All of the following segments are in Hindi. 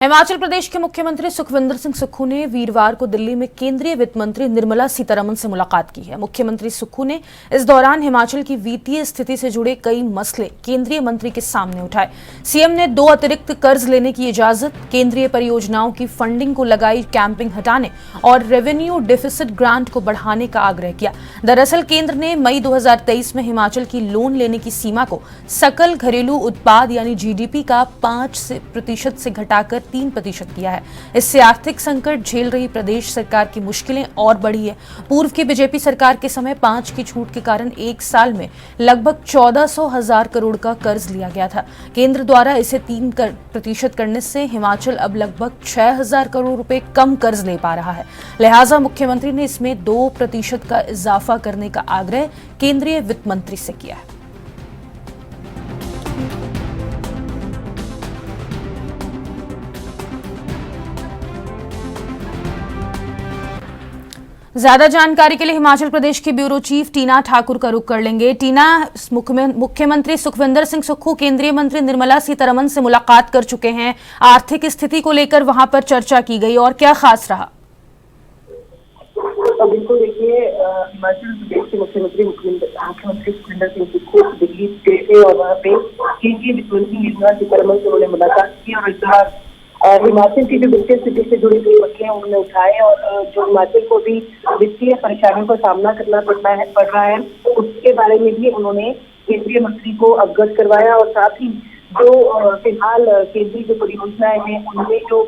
हिमाचल प्रदेश के मुख्यमंत्री सुखविंदर सिंह सुक्खू ने वीरवार को दिल्ली में केंद्रीय वित्त मंत्री निर्मला सीतारमण से मुलाकात की है। मुख्यमंत्री सुक्खू ने इस दौरान हिमाचल की वित्तीय स्थिति से जुड़े कई मसले केंद्रीय मंत्री के सामने उठाए। सीएम ने 2 अतिरिक्त कर्ज लेने की इजाजत, केंद्रीय परियोजनाओं की फंडिंग को लगाई कैंपिंग हटाने और रेवेन्यू डिफिसिट ग्रांट को बढ़ाने का आग्रह किया। दरअसल केंद्र ने मई 2023 में हिमाचल की लोन लेने की सीमा को सकल घरेलू उत्पाद यानी जीडीपी का 5% से घटाकर 3% किया है। इससे आर्थिक संकट झेल रही प्रदेश सरकार की मुश्किलें और बढ़ी है। पूर्व की बीजेपी सरकार के समय 5 की छूट के कारण एक साल में लगभग 1400,000 करोड़ का कर्ज लिया गया था। केंद्र द्वारा इसे 3% करने से हिमाचल अब लगभग 6,000 करोड़ रुपए कम कर्ज ले पा रहा है। लिहाजा मुख्यमंत्री ने इसमें 2% का इजाफा करने का आग्रह केंद्रीय वित्त मंत्री से किया है। ज्यादा जानकारी के लिए हिमाचल प्रदेश की ब्यूरो चीफ टीना ठाकुर का रुख कर लेंगे। टीना, मुख्यमंत्री सुखविंदर सिंह सुक्खू केंद्रीय मंत्री निर्मला सीतारमण से मुलाकात कर चुके हैं। आर्थिक स्थिति को लेकर वहां पर चर्चा की गई और क्या खास रहा? तो बिल्कुल देखिए, हिमाचल प्रदेश के मुख्यमंत्री सुखविंदर सिंह सुक्खू दिल्ली गए और वहाँ पे केंद्रीय वित्त मंत्री निर्मला सीतारमण से उन्होंने मुलाकात की और इस दौरान हिमाचल की जो वित्तीय स्थिति से जुड़ी हुई मसले उन्होंने उठाए और जो हिमाचल को भी वित्तीय परेशानियों का सामना करना पड़ रहा है उसके बारे में भी उन्होंने केंद्रीय मंत्री को अवगत करवाया और साथ ही जो फिलहाल केंद्रीय जो परियोजनाएं हैं उनमें जो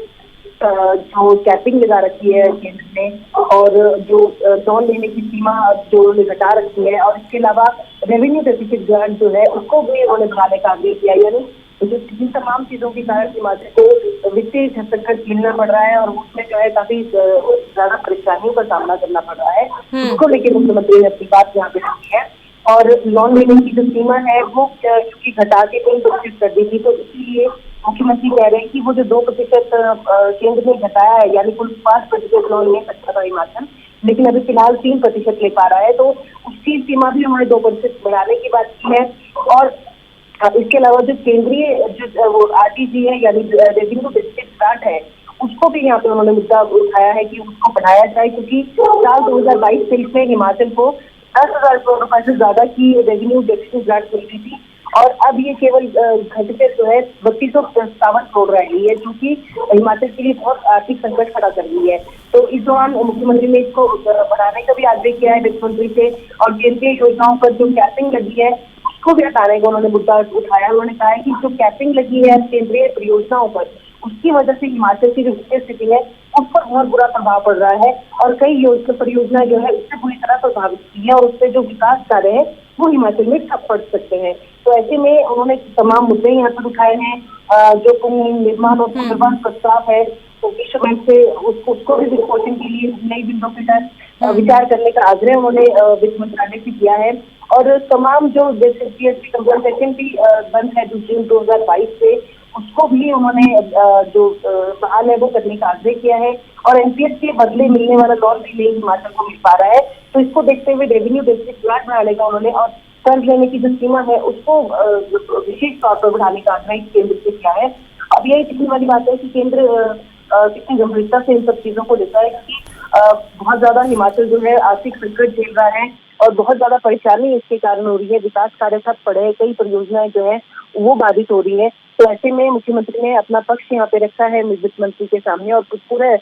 कैपिंग लगा रखी है केंद्र ने और जो लोन लेने की सीमा जो उन्होंने घटा रखी है और इसके अलावा रेवेन्यू डेफिसिट ग्रांट जो है उसको भी उन्होंने बढ़ाने का आग्रह किया। यानी जो इन तमाम चीजों के कारण हिमाचल को वित्तीय संकट झेलना पड़ रहा है और उसमें जो है काफी ज्यादा परेशानियों का सामना करना पड़ रहा है। उसको लेकर मुख्यमंत्री ने अपनी बात यहाँ पे रखी है और लोन लेने की जो सीमा है वो क्योंकि घटा के 3% कर दी थी, तो इसीलिए मुख्यमंत्री कह रहे हैं कि वो जो 2% केंद्र ने घटाया है यानी कुल 5% लोन ले सकता था हिमाचल, लेकिन अभी फिलहाल 3% ले पा रहा है, तो उसकी सीमा भी उन्होंने 2% बढ़ाने की बात की है। और इसके अलावा जो केंद्रीय जो वो आरटीजी है यानी रेवेन्यू डिफिसिट ग्रांट है उसको भी यहाँ पे उन्होंने मुद्दा उठाया है कि उसको बढ़ाया जाए, क्योंकि साल 2022-23 में हिमाचल को 10,000 करोड़ रुपए से ज्यादा की रेवेन्यू डिफिसिट ग्रांट मिल रही थी और अब ये केवल घटकर जो है 3257 करोड़ रह गई है, जो कि हिमाचल के लिए बहुत आर्थिक संकट खड़ा कर रही है। तो इस दौरान मुख्यमंत्री ने इसको बढ़ाने का भी आग्रह किया है वित्त मंत्री से और केंद्रीय योजनाओं पर जो कैपिंग लगी है उसको भी हटाने का उन्होंने मुद्दा उठाया। उन्होंने कहा है कि जो कैपिंग लगी है केंद्रीय परियोजनाओं पर उसकी वजह से हिमाचल की जो वित्तीय स्थिति है उस पर बहुत बुरा प्रभाव पड़ रहा है और कई परियोजना जो है उससे पूरी तरह प्रभावित की है और उससे जो विकास कार्य है वो हिमाचल में ठप पड़ सकते हैं। तो ऐसे में उन्होंने तमाम मुद्दे यहाँ पर उठाए हैं। जो निर्माण और पुनर्वास प्रस्ताव है तो विश्व बैंक से उसको भी वित्तपोषण के लिए नई विंडो के तहत विचार करने का आग्रह उन्होंने वित्त मंत्रालय से किया है और तमाम जो जैसे जीएसटी कंपनसेशन भी बंद है जून 2022 से उसको भी उन्होंने जो बहाल है वो करने का आग्रह किया है और एनपीएस के बदले मिलने वाला लोन भी नहीं हिमाचल को मिल पा रहा है, तो इसको देखते हुए रेवेन्यू डेफिसिट ग्रांट बढ़ाने का उन्होंने और कर्ज लेने की जो सीमा है उसको विशेष तौर पर बढ़ाने का आग्रह केंद्र से किया है। अब यही दिखने वाली बात है कि केंद्र कितनी गंभीरता से इन सब चीजों को लेता है कि बहुत ज्यादा हिमाचल जो है आर्थिक संकट झेल रहा है और बहुत ज्यादा परेशानी इसके कारण हो रही है। विकास कार्य ठप पड़े हैं, कई परियोजनाएं जो है वो बाधित हो रही है। तो ऐसे में मुख्यमंत्री ने अपना पक्ष यहाँ पे रखा है वित्त मंत्री के सामने और पूरे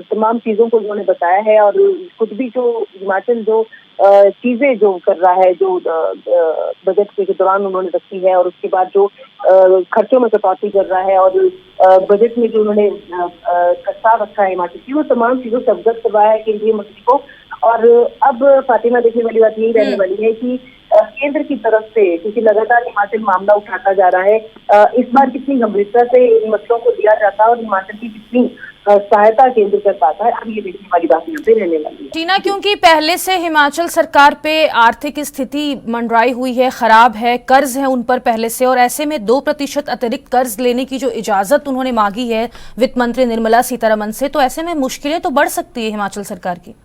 तमाम चीजों को उन्होंने बताया है और खुद भी जो हिमाचल जो चीजें जो कर रहा है जो बजट के दौरान उन्होंने रखी है और उसके बाद जो खर्चों में कटौती कर रहा है और बजट में जो उन्होंने प्रस्ताव रखा है हिमाचल की वो तमाम चीजों से अवगत करवाया है केंद्रीय मंत्री को। और अब फातिमा देखने वाली बात यही रहने वाली है कि केंद्र की तरफ से क्योंकि लगातार हिमाचल मामला उठाता जा रहा है, इस बार कितनी गंभीरता से इन मसलों को दिया जाता है और हिमाचल की कितनी सहायता केंद्र कर पाता है, अब ये देखने वाली बात यहाँ पे रहने वाली है। टीना, क्योंकि पहले से हिमाचल सरकार पे आर्थिक स्थिति मंडराई हुई है, खराब है, कर्ज है उन पर पहले से, और ऐसे में 2% अतिरिक्त कर्ज लेने की जो इजाजत उन्होंने मांगी है वित्त मंत्री निर्मला सीतारमण से, तो ऐसे में मुश्किलें तो बढ़ सकती है हिमाचल सरकार की।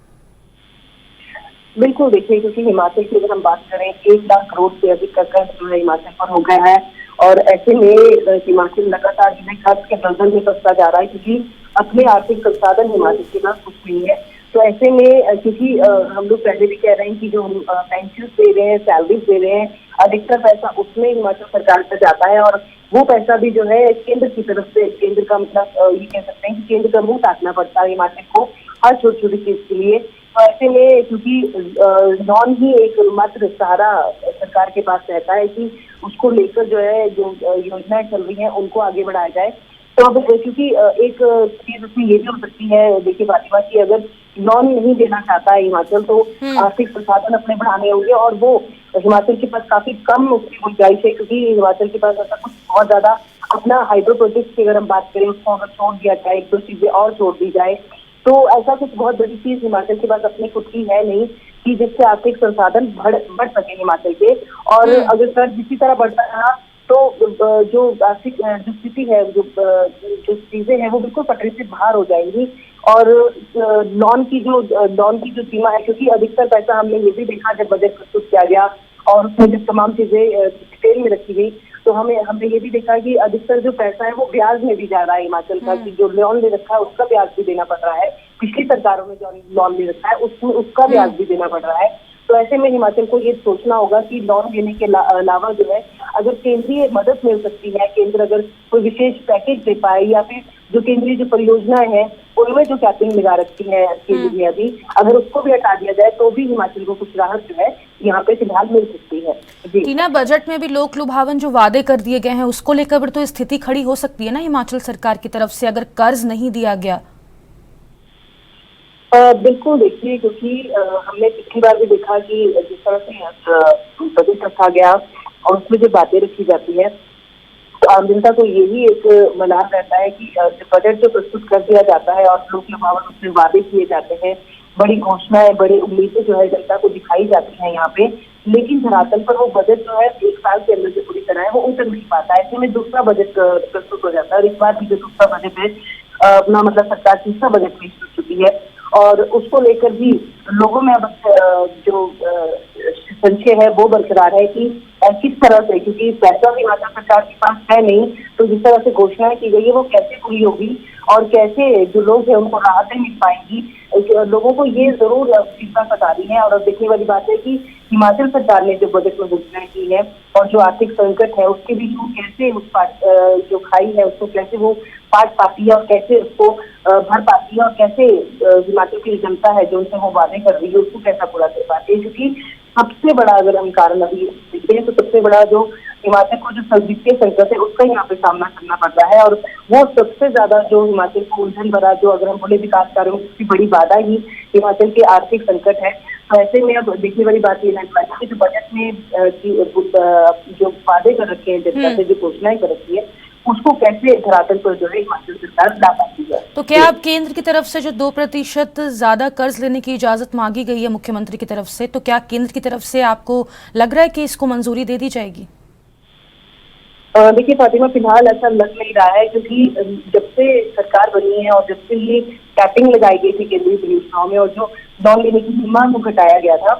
बिल्कुल देखिए, क्योंकि हिमाचल की अगर हम बात करें 1 लाख करोड़ से अधिक का कर्ज जो है हिमाचल पर हो गया है और ऐसे में हिमाचल लगातार जो है खर्च के दलदल में फंसता जा रहा है, क्योंकि अपने आर्थिक संसाधन हिमाचल के पास कुछ नहीं है। तो ऐसे में क्योंकि हम लोग पहले भी कह रहे हैं कि जो हम पेंशन दे रहे हैं, सैलरीज दे रहे हैं, अधिकतर पैसा उसमें हिमाचल सरकार पर जाता है, और वो पैसा भी जो है केंद्र की तरफ से, केंद्र का मतलब ये कह सकते हैं कि केंद्र का मुंह ताकना पड़ता है हिमाचल को हर छोटी छोटी चीज के लिए। तो ऐसे में क्योंकि नॉन ही एक मात्र सहारा सरकार के पास रहता है कि उसको लेकर जो है जो योजनाएं चल रही हैं उनको आगे बढ़ाया जाए। तो अब क्योंकि एक चीज उसमें ये भी हो सकती है, देखिए फातिमा, की अगर लोन नहीं देना चाहता है हिमाचल तो आर्थिक संसाधन अपने बढ़ाने होंगे, और वो हिमाचल के पास काफी कम उसकी गुंजाइश है, क्योंकि हिमाचल के पास ऐसा कुछ बहुत ज्यादा अपना हाइड्रो प्रोजेक्ट की अगर हम बात करें उसको अगर छोड़ दिया जाए, एक दो चीजें और छोड़ दी जाए, तो ऐसा कुछ बहुत बड़ी चीज हिमाचल के पास अपनी खुद की है नहीं कि जिससे आर्थिक संसाधन बढ़ सके हिमाचल के। और अगर कर्ज इसी तरह बढ़ता रहा तो जो आर्थिक जो स्थिति है, जो चीजें हैं वो बिल्कुल पटरी से बाहर हो जाएंगी। और लोन की जो सीमा है, क्योंकि अधिकतर पैसा हमने ये भी देखा जब बजट प्रस्तुत किया गया और उसमें जब तमाम चीजें डिटेल में रखी गई, तो हमने ये भी देखा कि अधिकतर जो पैसा है वो ब्याज में भी जा रहा है हिमाचल का, कि जो लोन ले रखा है उसका ब्याज भी देना पड़ रहा है। पिछली सरकारों में जो लोन ले रखा है उसका ब्याज भी देना पड़ रहा है। तो ऐसे में हिमाचल को ये सोचना होगा कि लोन लेने के अलावा जो है अगर केंद्रीय मदद मिल सकती है, केंद्र अगर कोई विशेष पैकेज दे पाए, या फिर जो केंद्रीय जो परियोजनाएं हैं उनमें जो कैपिंग लगा रखी है केंद्र ने अभी, अगर उसको भी हटा दिया जाए तो भी हिमाचल को कुछ राहत जो है यहाँ पे फिलहाल मिल सकती है। जी टीना, बजट में भी लोक लुभावन जो वादे कर दिए गए हैं उसको लेकर तो स्थिति खड़ी हो सकती है ना हिमाचल सरकार की तरफ से, अगर कर्ज नहीं दिया गया। बिल्कुल, देखिए, क्योंकि हमने पिछली बार भी देखा कि जिस तरह से बजट रखा गया और उसमें जो बातें रखी जाती है, तो आम जनता को यही एक मलाल रहता है कि बजट जो प्रस्तुत कर दिया जाता है और लोक लुभावन उसमें वादे किए जाते हैं, बड़ी घोषणाएं, बड़ी उम्मीदें जो है जनता को दिखाई जाती हैं यहाँ पे, लेकिन धरातल पर वो बजट जो है एक साल के अंदर जो पूरी तरह है वो उतर नहीं पाता है। ऐसे में दूसरा बजट प्रस्तुत हो जाता है, और इस बार भी जो दूसरा बजट है अपना मतलब सरकार तीसरा बजट पेश कर चुकी है, और उसको लेकर भी लोगों में अब जो संशय है वो बरकरार है कि किस तरह से, क्योंकि पैसा भी हिमाचल सरकार के पास है नहीं, तो जिस तरह से घोषणाएं की गई है वो कैसे पूरी होगी और कैसे जो लोग हैं उनको राहतें मिल पाएंगी, लोगों को ये जरूर चिंता सता रही है। और अब देखने वाली बात है कि हिमाचल सरकार ने जो बजट में घोषणाएं की है और जो आर्थिक संकट है उसके बीच वो कैसे उस जो खाई है उसको कैसे वो पाट पाती है और कैसे उसको भर पाती है, और कैसे हिमाचल की जनता है जो उनसे वो वादे कर रही है उसको कैसा पूरा कर पाती है। क्योंकि सबसे बड़ा अगर हम कारण अभी देखते हैं तो सबसे बड़ा जो हिमाचल को जो वित्तीय संकट है उसका यहाँ पे सामना करना पड़ रहा है, और वो सबसे ज्यादा जो हिमाचल को उलझन भरा, जो अगर हम बोले विकास कार्यों की बड़ी बाधा ही हिमाचल के आर्थिक संकट है। तो ऐसे में अब देखने वाली बात ये है कि जो बजट में जो वादे कर रखे हैं जनता से, जो घोषणाएं कर रखी है, उसको कैसे धरातल पर जो है हिमाचल सरकार ला पाती है। तो क्या अब केंद्र की तरफ से जो 2% ज्यादा कर्ज लेने की इजाजत मांगी गई है मुख्यमंत्री की तरफ से, तो क्या केंद्र की तरफ से आपको लग रहा है कि इसको मंजूरी दे दी जाएगी? देखिए फातिमा, फिलहाल ऐसा लग नहीं रहा है, क्योंकि जब से सरकार बनी है और जब से ये कैपिंग लगाई गई थी केंद्रीय परियोजनाओं में और जो लोन लेने की सीमा को घटाया गया था,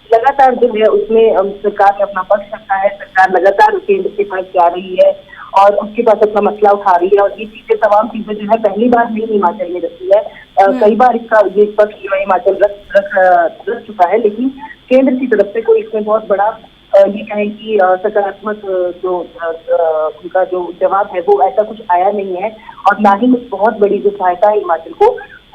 लगातार जो है उसमें सरकार ने अपना पक्ष रखा है। सरकार लगातार केंद्र के पास जा रही है और उसके पास अपना मसला उठा रही है, और ये चीजें तमाम चीजें जो है पहली बार नहीं हिमाचल ने रखी है, कई बार इसका ये पक्ष जो है हिमाचल रख चुका है, लेकिन केंद्र की तरफ से कोई इसमें बहुत बड़ा ये कहें कि सकारात्मक जो उनका जो जवाब है वो ऐसा कुछ आया नहीं है, और ना ही कुछ बहुत बड़ी जो सहायता है हिमाचल को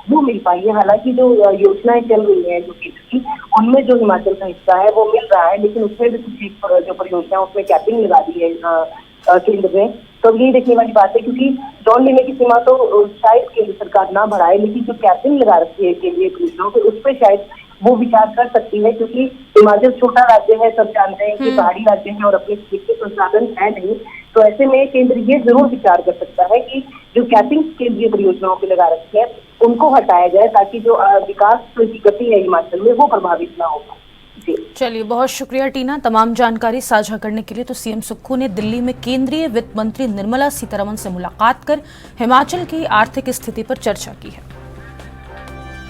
वो मिल पाई है। हालांकि जो योजनाएं चल रही हैं जो केंद्र की, उनमें जो हिमाचल का हिस्सा है वो मिल रहा है, लेकिन उसमें भी कुछ जो परियोजना उसमें कैपिंग लगा दी है केंद्र ने। तो ये देखने वाली बात है, क्योंकि लोन लेने की सीमा तो शायद केंद्र सरकार ना बढ़ाए, लेकिन जो कैपिंग लगा रखी है केंद्रीय परियोजनाओं पे उस पर शायद वो विचार कर सकती है, क्योंकि हिमाचल छोटा राज्य है, सब जानते हैं कि पहाड़ी राज्य है और अपने वित्तीय संसाधन है नहीं। तो ऐसे में केंद्र ये जरूर विचार कर सकता है कि जो कैपिंग केंद्रीय परियोजनाओं पे लगा रखी है उनको हटाया जाए, ताकि जो विकास की गति है हिमाचल में वो प्रभावित ना हो। चलिए, बहुत शुक्रिया टीना तमाम जानकारी साझा करने के लिए। तो सीएम सुक्खू ने दिल्ली में केंद्रीय वित्त मंत्री निर्मला सीतारमण से मुलाकात कर हिमाचल की आर्थिक स्थिति पर चर्चा की है।